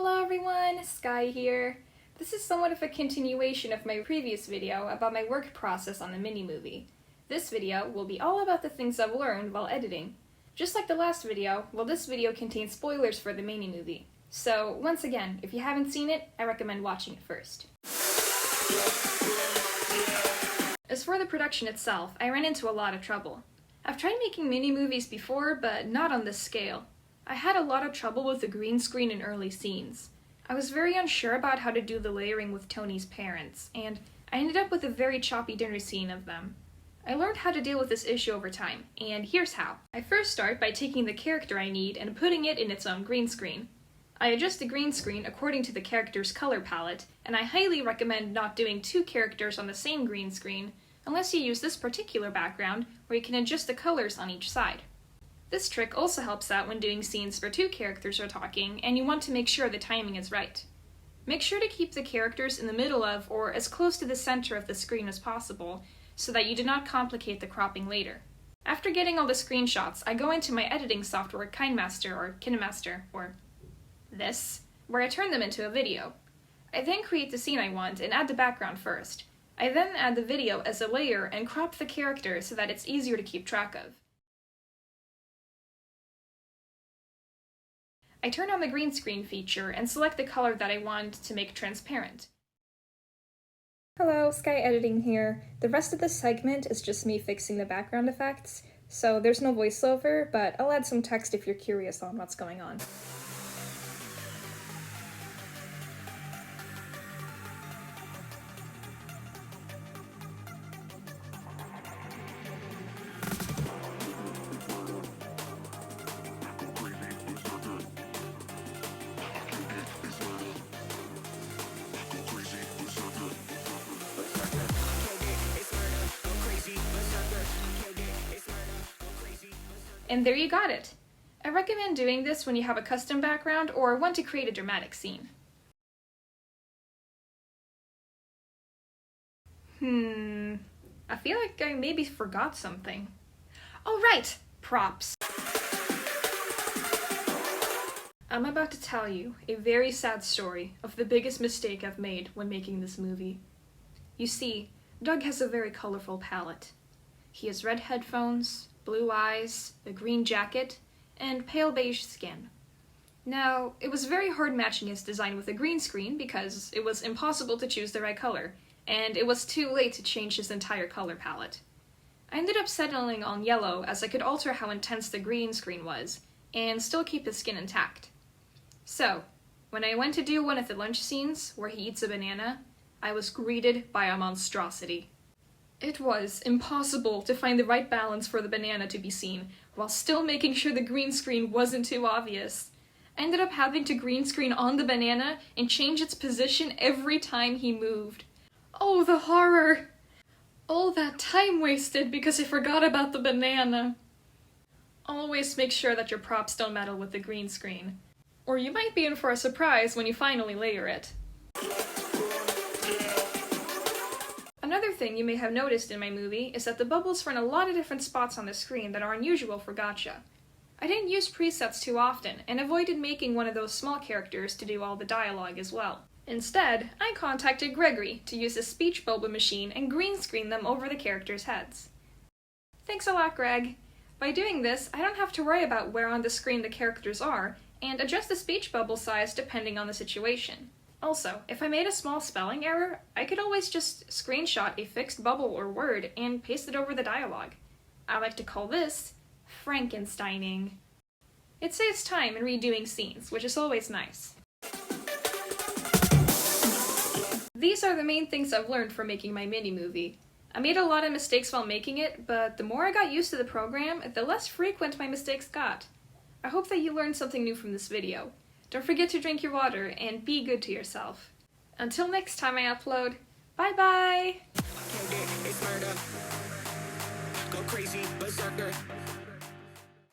Hello everyone, Sky here. This is somewhat of a continuation of my previous video about my work process on the mini-movie. This video will be all about the things I've learned while editing. Just like the last video, this video contains spoilers for the mini-movie. So, once again, if you haven't seen it, I recommend watching it first. As for the production itself, I ran into a lot of trouble. I've tried making mini-movies before, but not on this scale. I had a lot of trouble with the green screen in early scenes. I was very unsure about how to do the layering with Tony's parents, and I ended up with a very choppy dinner scene of them. I learned how to deal with this issue over time, and here's how. I first start by taking the character I need and putting it in its own green screen. I adjust the green screen according to the character's color palette, and I highly recommend not doing two characters on the same green screen, unless you use this particular background where you can adjust the colors on each side. This trick also helps out when doing scenes where two characters are talking and you want to make sure the timing is right. Make sure to keep the characters in the middle of or as close to the center of the screen as possible so that you do not complicate the cropping later. After getting all the screenshots, I go into my editing software KineMaster or KineMaster, or this, where I turn them into a video. I then create the scene I want and add the background first. I then add the video as a layer and crop the character so that it's easier to keep track of. I turn on the green screen feature and select the color that I want to make transparent. Hello, Sky Editing here. The rest of this segment is just me fixing the background effects, so there's no voiceover, but I'll add some text if you're curious on what's going on. And there you got it! I recommend doing this when you have a custom background or want to create a dramatic scene. I feel like I maybe forgot something. Oh right! Props! I'm about to tell you a very sad story of the biggest mistake I've made when making this movie. You see, Doug has a very colorful palette. He has red headphones, blue eyes, a green jacket, and pale beige skin. Now, it was very hard matching his design with a green screen because it was impossible to choose the right color, and it was too late to change his entire color palette. I ended up settling on yellow as I could alter how intense the green screen was, and still keep his skin intact. So, when I went to do one of the lunch scenes where he eats a banana, I was greeted by a monstrosity. It was impossible to find the right balance for the banana to be seen, while still making sure the green screen wasn't too obvious. I ended up having to green screen on the banana and change its position every time he moved. Oh, the horror! All that time wasted because I forgot about the banana. Always make sure that your props don't meddle with the green screen, or you might be in for a surprise when you finally layer it. Another thing you may have noticed in my movie is that the bubbles run a lot of different spots on the screen that are unusual for Gacha. I didn't use presets too often, and avoided making one of those small characters to do all the dialogue as well. Instead, I contacted Gregory to use a speech bubble machine and green screen them over the characters' heads. Thanks a lot, Greg! By doing this, I don't have to worry about where on the screen the characters are, and adjust the speech bubble size depending on the situation. Also, if I made a small spelling error, I could always just screenshot a fixed bubble or word and paste it over the dialogue. I like to call this Frankensteining. It saves time in redoing scenes, which is always nice. These are the main things I've learned from making my mini-movie. I made a lot of mistakes while making it, but the more I got used to the program, the less frequent my mistakes got. I hope that you learned something new from this video. Don't forget to drink your water and be good to yourself. Until next time I upload, bye bye! Go crazy, berserker.